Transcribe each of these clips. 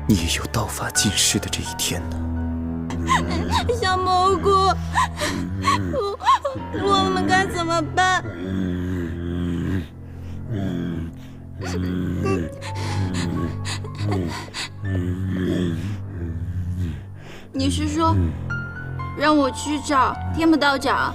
你也有道法尽失的这一天呢。小蘑菇，我们该怎么办？你是说让我去找天目道长？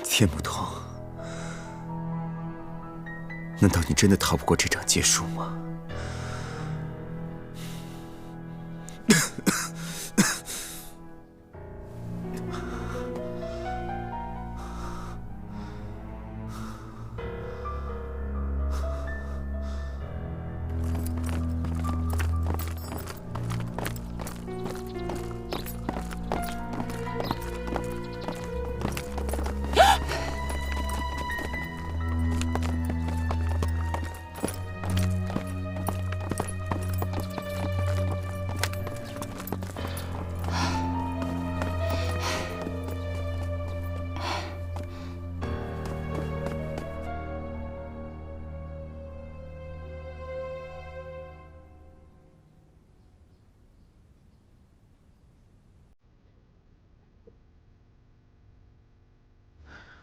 天目童，难道你真的逃不过这场劫数吗？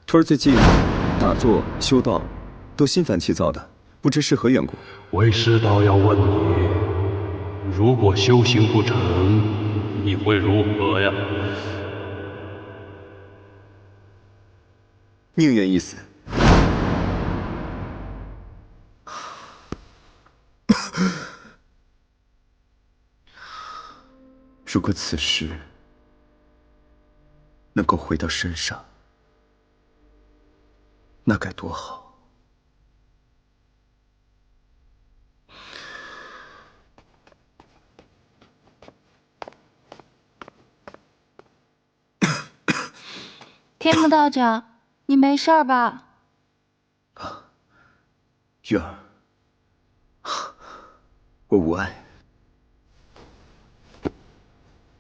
徒儿最近打坐修道，都心烦气躁的，不知是何缘故。为师倒要问你，如果修行不成，你会如何呀？宁愿一死。如果此时能够回到山上，那该多好！天目道长，你没事吧？月儿，我无碍。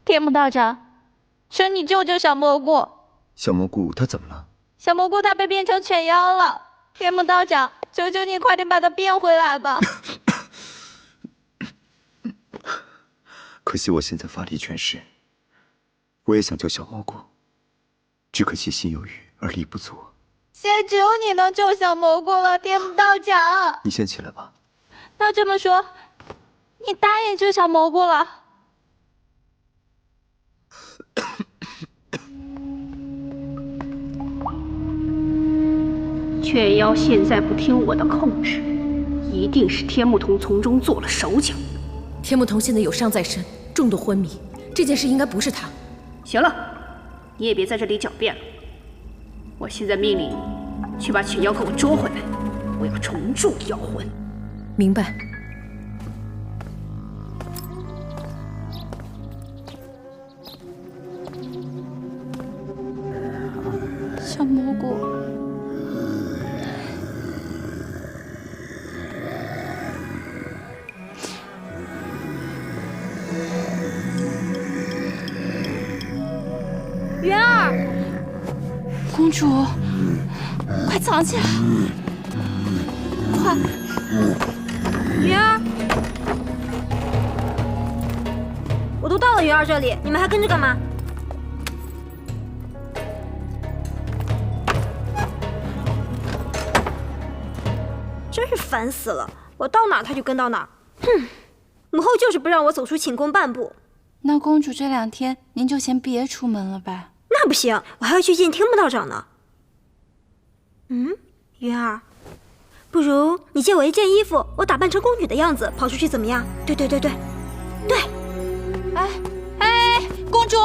天目道长，求你救救小蘑菇！小蘑菇它怎么了？小蘑菇它被变成犬妖了。天目道长，求求你快点把它变回来吧！可惜我现在法力全失，我也想救小蘑菇，只可惜心有余而力不足。现在只有你能救小蘑菇了，天目道长。你先起来吧。那这么说，你答应救小蘑菇了？犬妖现在不听我的控制，一定是天目童从中做了手脚。天目童现在有伤在身，重度昏迷，这件事应该不是他。行了，你也别在这里狡辩了。我现在命令你去把犬妖给我捉回来，我要重铸妖魂。明白。小蘑菇。元儿，公主，快藏起来！快，元儿，我都到了元儿这里，你们还跟着干嘛？真是烦死了！我到哪儿他就跟到哪儿。哼，母后就是不让我走出寝宫半步。那公主这2天您就先别出门了吧？那不行，我还要去见天目道长呢。云儿，不如你借我一件衣服，我打扮成宫女的样子跑出去怎么样？对。哎，公主，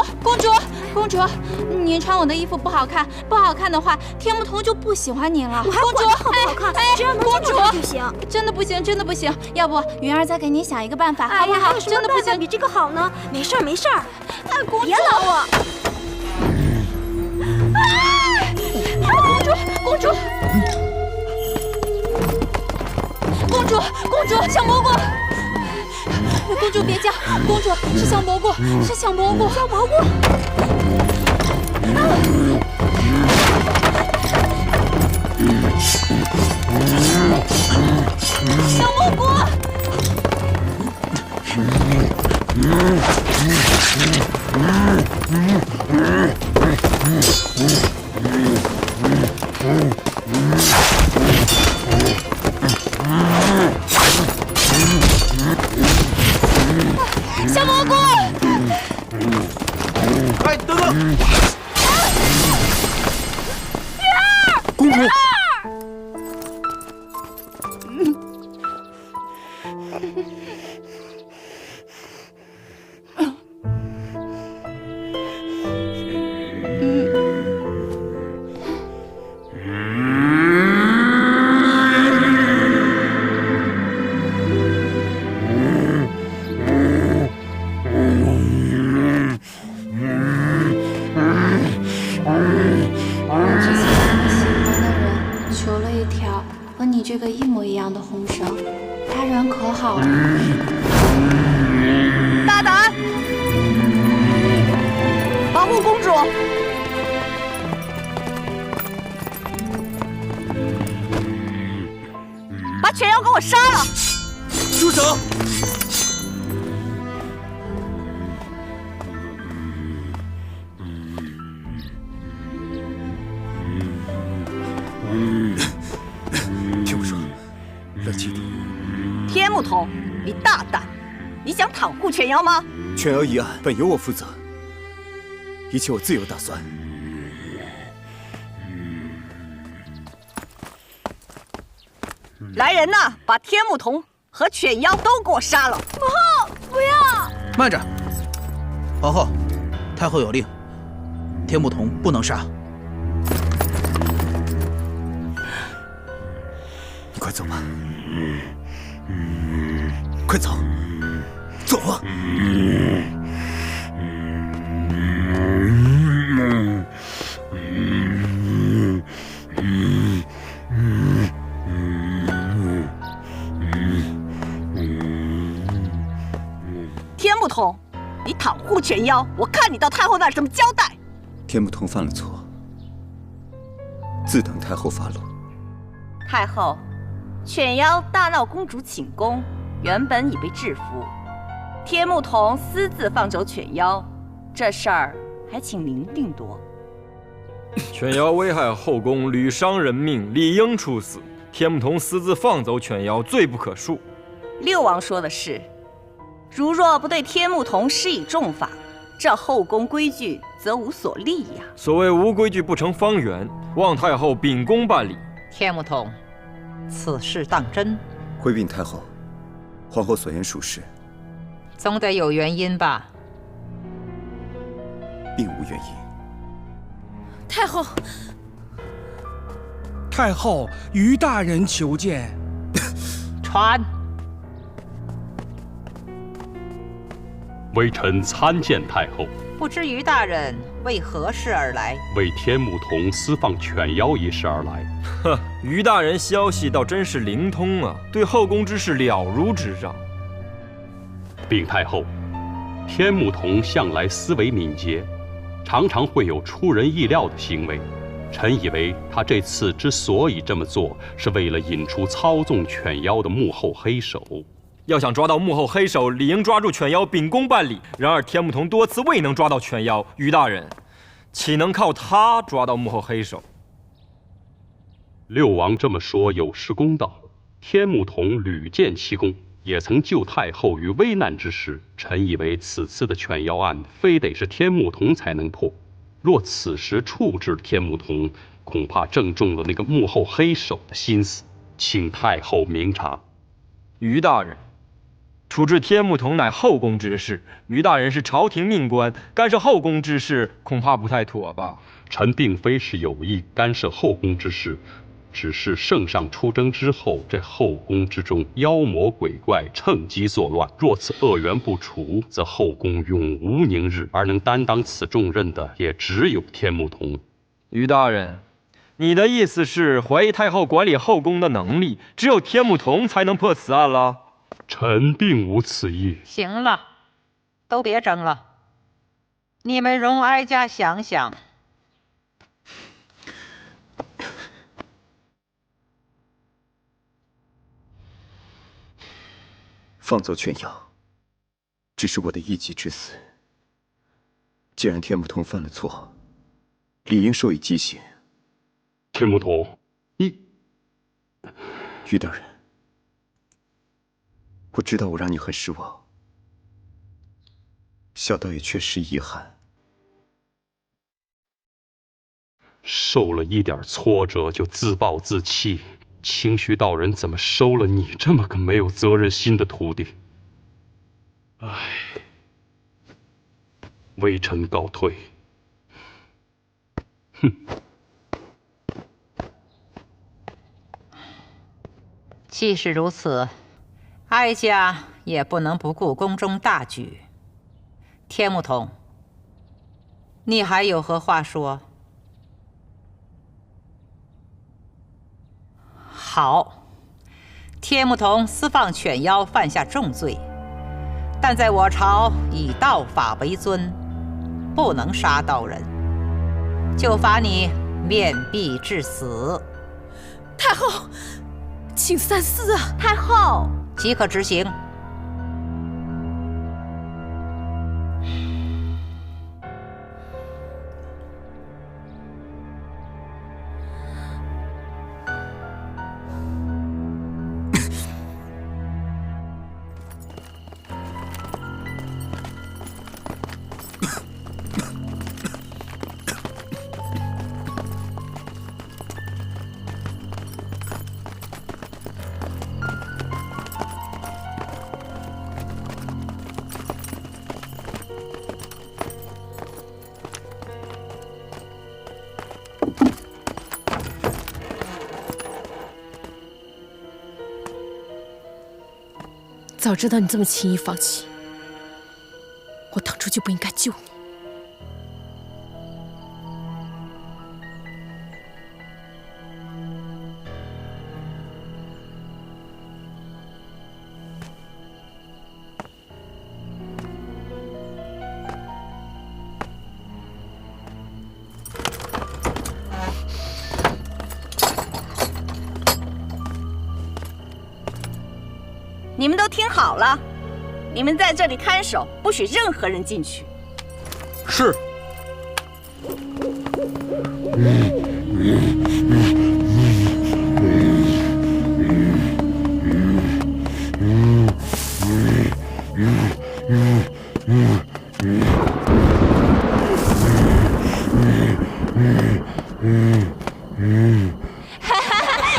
您穿我的衣服不好看，不好看的话，天目童就不喜欢你了。我还管好不好看？只要能见到他就行。真的不行，要不云儿再给你想一个办法，好不好？真的不行，比这个好呢。没事儿。哎，公主，别拦我！公主，公主，小蘑菇！公主别叫，公主是小蘑菇，是小蘑菇，小蘑菇！小蘑菇！小蘑菇！哎，等等！鱼儿，公主！这个一模一样的红绳，他人可好了。大胆，保护公主！把犬妖给我杀了！住手！听我说，冷静点。天木童，你大胆！你想袒护犬妖吗？犬妖一案本由我负责，一切我自有打算。来人呐，把天木童和犬妖都给我杀了！母后，不要！慢着，皇后，太后有令，天木童不能杀。你快走吧，快走，走啊！天木童，你袒护犬妖，我看你到太后那儿怎么交代！天木童犯了错，自等太后发落。太后，犬妖大闹公主寝宫，原本已被制服。天木童私自放走犬妖，这事儿还请您定夺。犬妖危害后宫，屡伤人命，理应处死。天木童私自放走犬妖，罪不可恕。六王说的是，如若不对天木童施以重罚，这后宫规矩则无所立呀。所谓无规矩不成方圆，望太后秉公办理。天木童，此事当真？回禀太后，皇后所言属实，总得有原因吧？并无原因。太后，太后，于大人求见。传。微臣参见太后。不知于大人为何事而来？为天木童私放犬妖一事而来。呵，于大人消息倒真是灵通啊，对后宫之事了如指掌。禀太后，天木童向来思维敏捷，常常会有出人意料的行为。臣以为他这次之所以这么做，是为了引出操纵犬妖的幕后黑手。要想抓到幕后黑手，理应抓住犬妖，秉公办理。然而天木童多次未能抓到犬妖，于大人岂能靠他抓到幕后黑手？六王这么说有失公道。天木童屡建奇功，也曾救太后于危难之时。臣以为此次的犬妖案，非得是天木童才能破。若此时处置天木童，恐怕正中了那个幕后黑手的心思，请太后明察。于大人，处置天木童乃后宫之事，于大人是朝廷命官，干涉后宫之事，恐怕不太妥吧？臣并非是有意干涉后宫之事，只是圣上出征之后，这后宫之中妖魔鬼怪趁机作乱，若此恶缘不除，则后宫永无宁日，而能担当此重任的，也只有天木童。于大人，你的意思是怀疑太后管理后宫的能力，只有天目童才能破此案了？臣并无此意。行了，都别争了，你们容哀家想想。放走全妖，只是我的一己之私。既然天目童犯了错，理应受以极刑。天目童，你……于大人，我知道我让你很失望，小道也确实遗憾。受了一点挫折就自暴自弃，清虚道人怎么收了你这么个没有责任心的徒弟？唉，微臣告退。哼。既是如此，哀家也不能不顾宫中大局。天目童，你还有何话说？好，天目童私放犬妖，犯下重罪，但在我朝以道法为尊，不能杀道人，就罚你面壁致死。太后，请三思啊！太后，即可执行。早知道你这么轻易放弃，我当初就不应该救你。你们都听好了，你们在这里看守，不许任何人进去。是。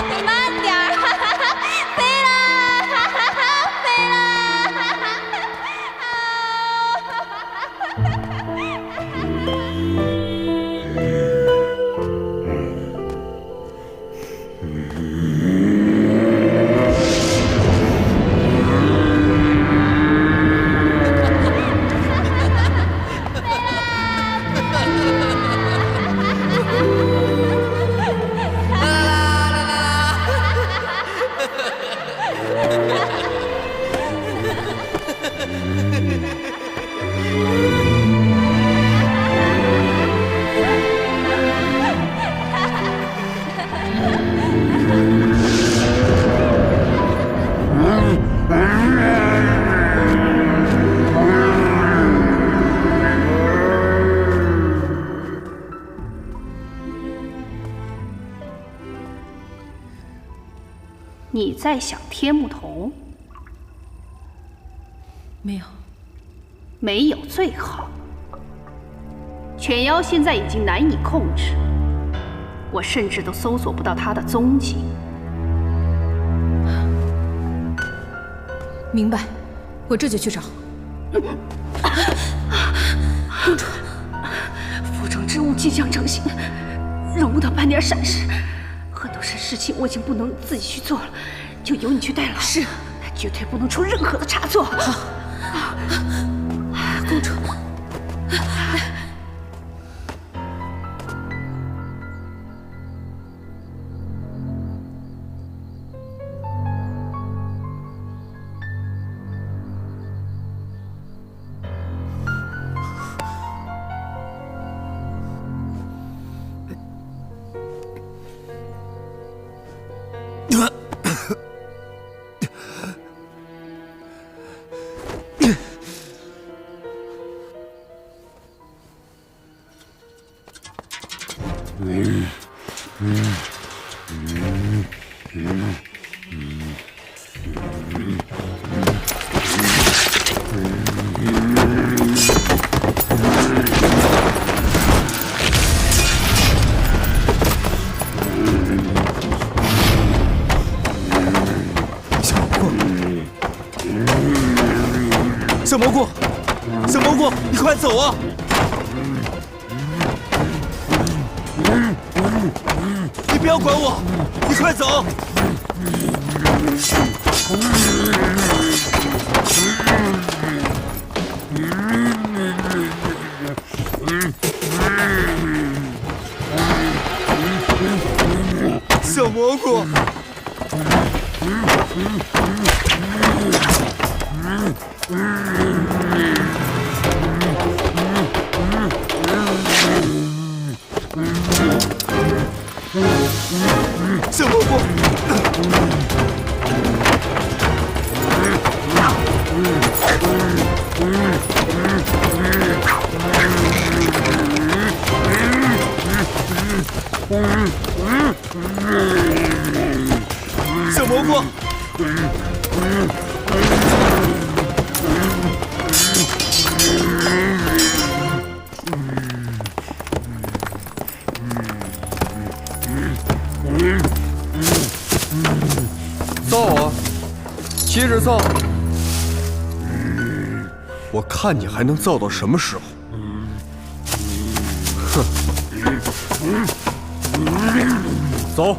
你慢点儿，飞啦，飞你在想天目童？没有，没有最好。犬妖现在已经难以控制，我甚至都搜索不到他的踪迹。明白，我这就去找。公主，府中之物即将成型，容不得半点闪失。很多事情我已经不能自己去做了，就由你去代劳。是，绝对不能出任何的差错。好，公主。小蘑菇，小蘑菇，你快走啊！你不要管我，你快走！小蘑菇。小蘑菇，小蘑菇。造啊！接着造！我看你还能造到什么时候？哼！走！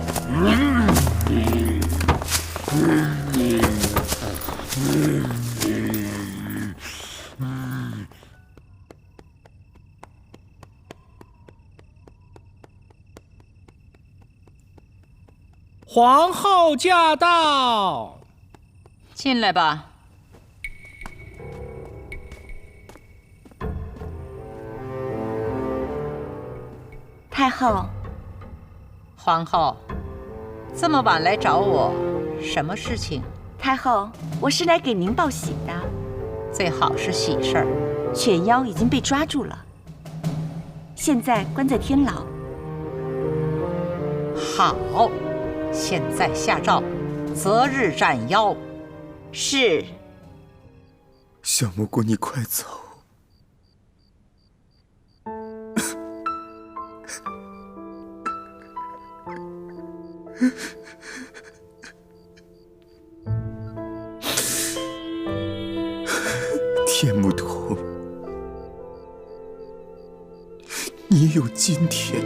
皇后驾到！进来吧。太后，皇后，这么晚来找我，什么事情？太后，我是来给您报喜的。最好是喜事儿。犬妖已经被抓住了，现在关在天牢。好。现在下诏，择日斩妖。是。小蘑菇，你快走！天目童，你也有今天。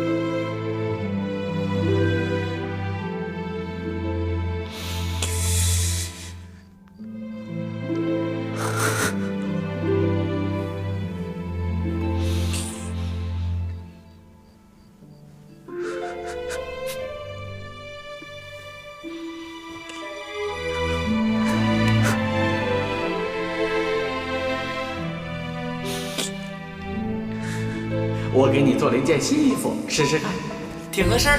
我给你做了一件新衣服，试试看，挺合身。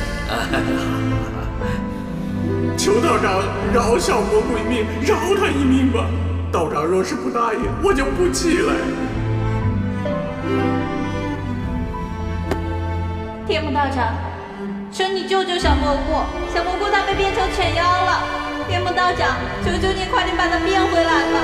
求道长饶小蘑菇一命，饶他一命吧！道长若是不答应，我就不起来。天目道长，求你救救小蘑菇！小蘑菇它被变成犬妖了。天目道长，求求你快点把它变回来吧！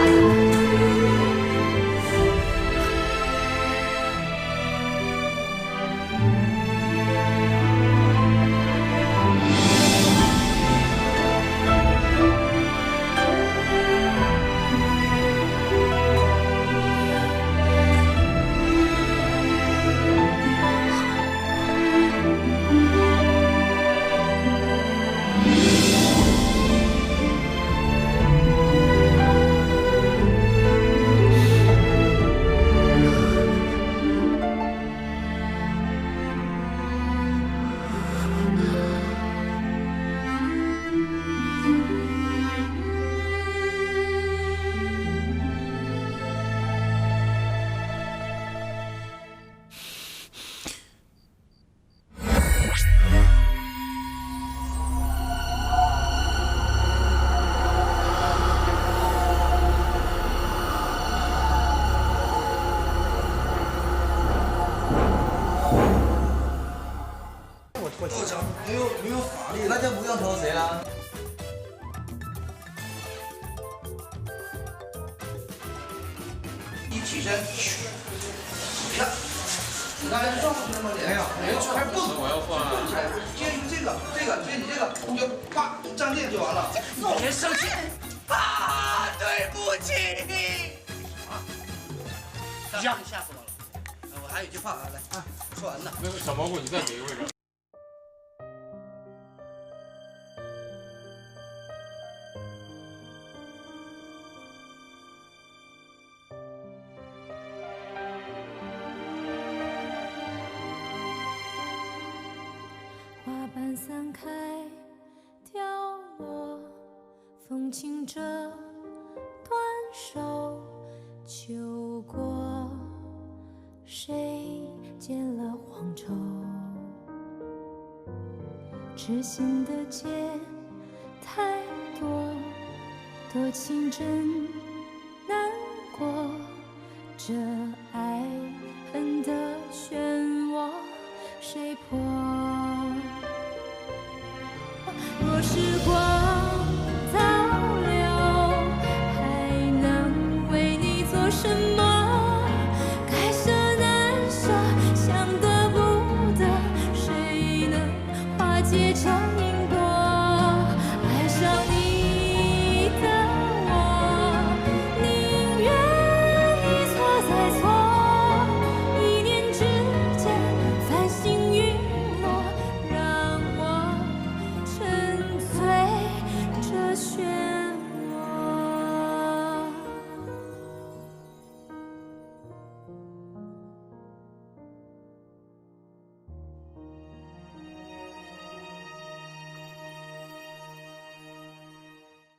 道长没有法力，那就不用投谁了。一起身，看，你刚才是撞过去了吗？没有，还蹦。我要换。接住这个，接你这个，你就啪张电就完了。别生气。啊！下播了。我还有一句话啊，来，说完呢。那个小蘑菇，你再给一个位置。花瓣散开，掉落，风轻着断手，秋过，谁剪了黄绸？痴心的结太多，多情真难过，这爱恨的漩涡谁破？若是